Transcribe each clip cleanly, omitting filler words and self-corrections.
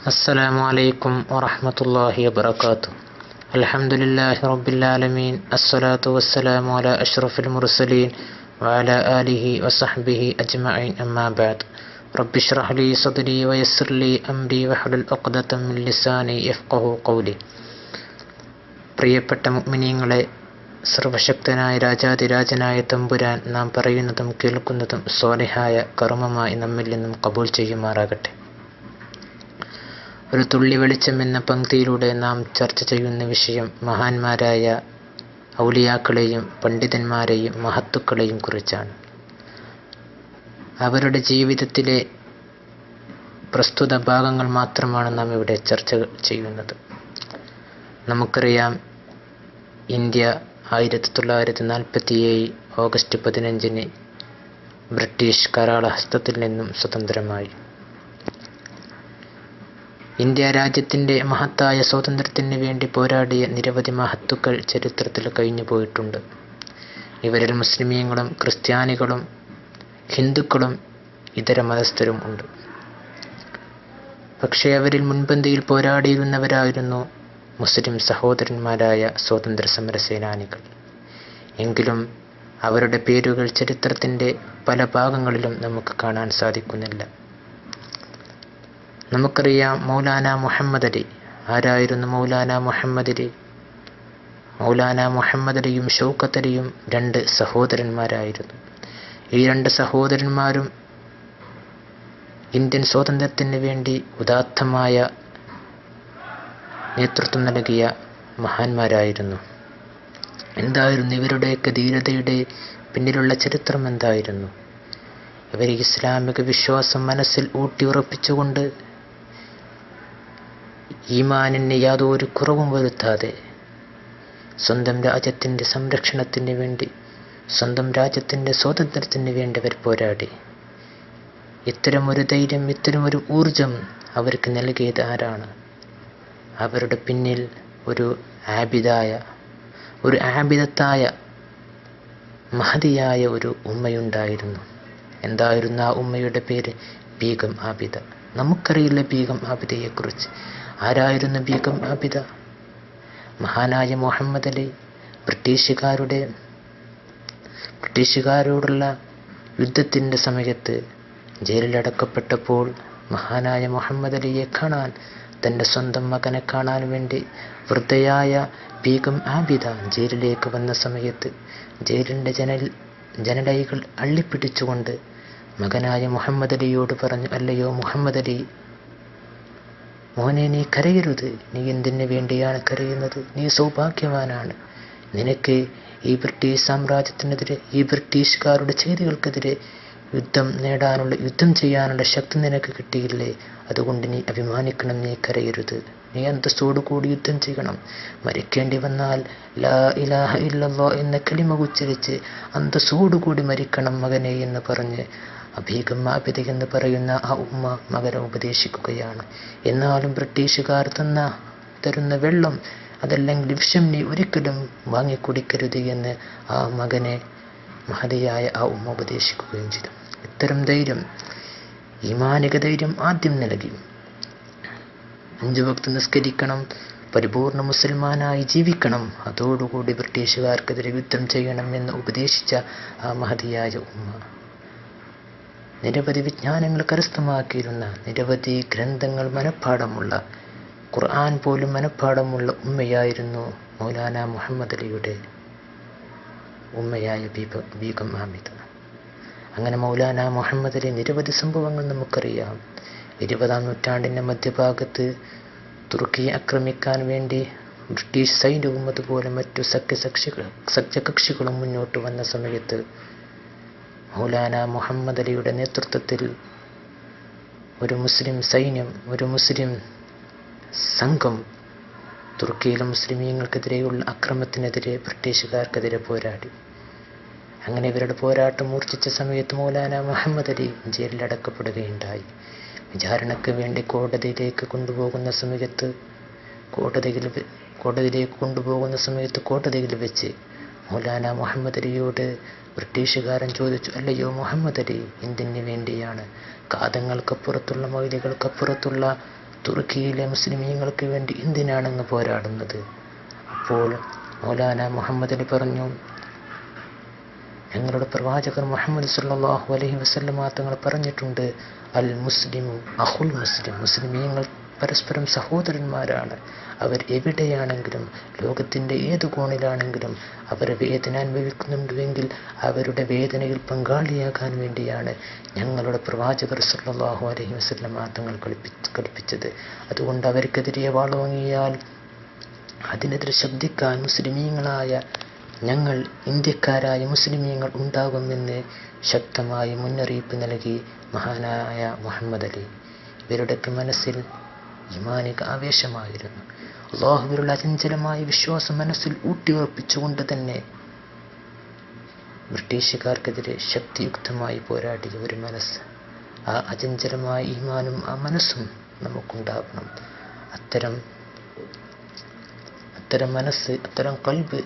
السلام عليكم ورحمة الله وبركاته. الحمد لله رب العالمين، الصلاة والسلام على أشرف المرسلين وعلى آله وصحبه أجمعين، أما بعد. رب اشرح لي صدري ويسر لي أمري واحلل عقدة من لساني يفقهوا قولي. പ്രിയപ്പെട്ട മുഅ്മിനീങ്ങളെ, സർവശക്തനായ രാജാതിരാജനായ തമ്പുരാൻ നാം പറയുന്നതും കേൾക്കുന്നതും സ്വാലിഹായ കർമ്മമായി നമ്മിൽ നിന്നും കബൂൽ ചെയ്യുമാറാകട്ടെ. ഒരു തുള്ളി വെളിച്ചം എന്ന പംക്തിയിലൂടെ നാം ചർച്ച ചെയ്യുന്ന വിഷയം മഹാന്മാരായ ഔലിയാക്കളെയും പണ്ഡിതന്മാരെയും മഹത്തുക്കളെയും കുറിച്ചാണ്. അവരുടെ ജീവിതത്തിലെ പ്രസ്തുത ഭാഗങ്ങൾ മാത്രമാണ് നാം ഇവിടെ ചർച്ച ചെയ്യുന്നത്. നമുക്കറിയാം, ഇന്ത്യ 1947 ഓഗസ്റ്റ് 15 ബ്രിട്ടീഷ് കരാളഹസ്തത്തിൽ നിന്നും സ്വതന്ത്രമായി. ഇന്ത്യ രാജ്യത്തിൻ്റെ മഹത്തായ സ്വാതന്ത്ര്യത്തിന് വേണ്ടി പോരാടിയ നിരവധി മഹത്തുക്കൾ ചരിത്രത്തിൽ കഴിഞ്ഞു പോയിട്ടുണ്ട്. ഇവരിൽ മുസ്ലിമീങ്ങളും ക്രിസ്ത്യാനികളും ഹിന്ദുക്കളും ഇതര മതസ്ഥരും ഉണ്ട്. പക്ഷേ അവരിൽ മുൻപന്തിയിൽ പോരാടിയിരുന്നവരായിരുന്നു മുസ്ലിം സഹോദരന്മാരായ സ്വാതന്ത്ര്യ സമര സേനാനികൾ. എങ്കിലും അവരുടെ പേരുകൾ ചരിത്രത്തിൻ്റെ പല ഭാഗങ്ങളിലും നമുക്ക് കാണാൻ സാധിക്കുന്നില്ല. നമുക്കറിയാം, മൗലാന മുഹമ്മദ് അലി. ആരായിരുന്നു മൗലാന മുഹമ്മദ് അലി? മൗലാന മുഹമ്മദ് അലിയും ഷൗക്കത്ത് അലിയും രണ്ട് സഹോദരന്മാരായിരുന്നു. ഈ രണ്ട് സഹോദരന്മാരും ഇന്ത്യൻ സ്വാതന്ത്ര്യത്തിന് വേണ്ടി ഉദാത്തമായ നേതൃത്വം നൽകിയ മഹാന്മാരായിരുന്നു. എന്തായിരുന്നു ഇവരുടെയൊക്കെ ധീരതയുടെ പിന്നിലുള്ള ചരിത്രം? എന്തായിരുന്നു? ഇവർ ഇസ്ലാമിക വിശ്വാസം മനസ്സിൽ ഊട്ടിയുറപ്പിച്ചുകൊണ്ട് ഈമാനിന് യാതൊരു കുറവും വരുത്താതെ സ്വന്തം രാജ്യത്തിൻ്റെ സംരക്ഷണത്തിന് വേണ്ടി, സ്വന്തം രാജ്യത്തിൻ്റെ സ്വാതന്ത്ര്യത്തിന് വേണ്ടി അവർ പോരാടി. ഇത്തരമൊരു ധൈര്യം, ഇത്തരമൊരു ഊർജം അവർക്ക് നൽകിയത് ആരാണ്? അവരുടെ പിന്നിൽ ഒരു ആബിദത്തായ മഹതിയായ ഒരു ഉമ്മയുണ്ടായിരുന്നു. എന്തായിരുന്നു ആ ഉമ്മയുടെ പേര്? ബീഗം ആബിദ. നമുക്കറിയില്ല ബീഗം ആബിദയെക്കുറിച്ച്. ആരായിരുന്നു ബീഗം ആബിദ? മഹാനായ മുഹമ്മദ് അലി ബ്രിട്ടീഷുകാരോടുള്ള യുദ്ധത്തിൻ്റെ സമയത്ത് ജയിലിലടക്കപ്പെട്ടപ്പോൾ മഹാനായ മുഹമ്മദ് അലിയെ കാണാൻ, തൻ്റെ സ്വന്തം മകനെ കാണാൻ വേണ്ടി വൃദ്ധയായ ബീഗം ആബിദ ജയിലിലേക്ക് വന്ന സമയത്ത് ജയിലിൻ്റെ ജനലൈകൾ അള്ളിപ്പിടിച്ചുകൊണ്ട് മകനായ മുഹമ്മദ് അലിയോട് പറഞ്ഞു, അല്ലയോ മുഹമ്മദ് അലി, മോനെ, നീ കരയരുത്. നീ എന്തിനു വേണ്ടിയാണ് കരയുന്നത്? നീ സൗഭാഗ്യവാനാണ്. നിനക്ക് ഈ ബ്രിട്ടീഷ് സാമ്രാജ്യത്തിനെതിരെ, ഈ ബ്രിട്ടീഷുകാരുടെ ചെയ്തികൾക്കെതിരെ യുദ്ധം ചെയ്യാനുള്ള ശക്തി നിനക്ക് കിട്ടിയില്ലേ? അതുകൊണ്ട് നീ അഭിമാനിക്കണം, നീ കരയരുത്. നീ അന്തസ്സോടുകൂടി യുദ്ധം ചെയ്യണം. മരിക്കേണ്ടി വന്നാൽ ലാ ഇലാഹ ഇല്ലല്ലാഹ് എന്ന കലിമ ഉച്ചരിച്ച് അന്തസ്സോടുകൂടി മരിക്കണം മകനെ എന്ന് പറഞ്ഞ് ബീഗം ആബിദ എന്ന് പറയുന്ന ആ ഉമ്മ മകനെ ഉപദേശിക്കുകയാണ്. എന്നാലും ബ്രിട്ടീഷുകാർ തരുന്ന വെള്ളം, അതല്ലെങ്കിൽ വിഷം നീ ഒരിക്കലും വാങ്ങിക്കുടിക്കരുത് എന്ന് ആ മകനെ മഹതിയായ ആ ഉമ്മ ഉപദേശിക്കുകയും ചെയ്തു. ഇത്തരം ധൈര്യം, ഈമാനിക ധൈര്യം ആദ്യം നൽകി. 5 വക്ത് നിസ്കരിക്കണം, പരിപൂർണ മുസൽമാനായി ജീവിക്കണം, അതോടുകൂടി ബ്രിട്ടീഷുകാർക്കെതിരെ യുദ്ധം ചെയ്യണം എന്ന് ഉപദേശിച്ച ആ മഹതിയായ ഉമ്മ നിരവധി വിജ്ഞാനങ്ങൾ കരസ്ഥമാക്കിയിരുന്ന, നിരവധി ഗ്രന്ഥങ്ങൾ മനഃപ്പാടമുള്ള, ഖുർആൻ പോലും മനഃപ്പാടമുള്ള ഉമ്മയായിരുന്നു മൗലാന മുഹമ്മദ് അലിയുടെ ഉമ്മയായ ബീഗം ആബിദ. അങ്ങനെ മൗലാന മുഹമ്മദ് അലി നിരവധി സംഭവങ്ങൾ നമുക്കറിയാം. 20-ാം നൂറ്റാണ്ടിൻ്റെ മധ്യഭാഗത്ത് തുർക്കിയെ ആക്രമിക്കാൻ വേണ്ടി ബ്രിട്ടീഷ് സൈന്യവും അതുപോലെ മറ്റു സഖ്യകക്ഷികളും മുന്നോട്ട് വന്ന സമയത്ത് മൗലാന മുഹമ്മദ് അലിയുടെ നേതൃത്വത്തിൽ ഒരു മുസ്ലിം സൈന്യം, ഒരു മുസ്ലിം സംഘം തുർക്കിയിലെ മുസ്ലിമീങ്ങൾക്കെതിരെയുള്ള അക്രമത്തിനെതിരെ, ബ്രിട്ടീഷുകാർക്കെതിരെ പോരാടി. അങ്ങനെ ഇവരുടെ പോരാട്ടം മൂർച്ഛിച്ച സമയത്ത് മൗലാന മുഹമ്മദ് അലി ജയിലിലടക്കപ്പെടുകയുണ്ടായി. വിചാരണയ്ക്ക് വേണ്ടി കോടതിയിലേക്ക് കൊണ്ടുപോകുന്ന സമയത്ത് കോടതിയിൽ വെച്ച് മൗലാന മുഹമ്മദ് അലിയോട് ബ്രിട്ടീഷുകാരൻ ചോദിച്ചു, അല്ലയോ മുഹമ്മദ് അലി, എന്തിനു വേണ്ടിയാണ് കാതങ്ങൾക്കപ്പുറത്തുള്ള മൈലുകൾക്കപ്പുറത്തുള്ള തുർക്കിയിലെ മുസ്ലിമീങ്ങൾക്ക് വേണ്ടി എന്തിനാണെന്ന് പോരാടുന്നത്? അപ്പോൾ മൗലാന മുഹമ്മദ് അലി പറഞ്ഞു, ഞങ്ങളുടെ പ്രവാചകർ മുഹമ്മദ് സല്ലല്ലാഹു അലൈഹി വസല്ലമ തങ്ങൾ പറഞ്ഞിട്ടുണ്ട്, അൽ മുസ്ലിമു അഖുൽ മുസ്ലിം, മുസ്ലിമീങ്ങൾ പരസ്പരം സഹോദരന്മാരാണ്. അവർ എവിടെയാണെങ്കിലും, ലോകത്തിൻ്റെ ഏത് കോണിലാണെങ്കിലും അവർ വേദന അനുഭവിക്കുന്നുണ്ടെങ്കിൽ അവരുടെ വേദനയിൽ പങ്കാളിയാകാൻ വേണ്ടിയാണ് ഞങ്ങളുടെ പ്രവാചകർ സല്ലല്ലാഹു അലൈഹി വസല്ലമ തങ്ങൾ കൽപ്പിച്ചത്. അതുകൊണ്ട് അവർക്കെതിരെ വാളോങ്ങിയാൽ അതിനെതിരെ ശബ്ദിക്കാൻ മുസ്ലിമീങ്ങളായ ഞങ്ങൾ, ഇന്ത്യക്കാരായ മുസ്ലിമീങ്ങൾ ഉണ്ടാകുമെന്ന് ശക്തമായി മുന്നറിയിപ്പ് നൽകി മഹാനായ മുഹമ്മദ് അലി. ഇവരുടെയൊക്കെ മനസ്സിൽ ഈമാനിക ആവേശമായിരുന്നു. അല്ലാഹുവിലുള്ള അചഞ്ചലമായ വിശ്വാസം മനസ്സിൽ ഊട്ടിയുറപ്പിച്ചുകൊണ്ട് തന്നെ ബ്രിട്ടീഷുകാർക്കെതിരെ ശക്തിയുക്തമായി പോരാടിയ ഒരു മനസ്സ്, ആ അചഞ്ചലമായ ഈമാനും ആ മനസ്സും നമുക്കുണ്ടാകണം. അത്തരം മനസ്സ്, അത്തരം ഖൽബ്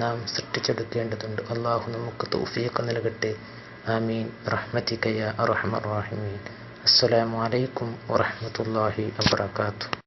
നാം സൃഷ്ടിച്ചെടുക്കേണ്ടതുണ്ട്. അല്ലാഹു നമുക്ക് തൗഫീഖ് നൽകട്ടെ. ആമീൻ റഹ്മതിക യാ അർഹമർ റഹീമീൻ. അസ്സലാമു അലൈക്കും വറഹ്മത്തുള്ളാഹി വബറകാതുഹു.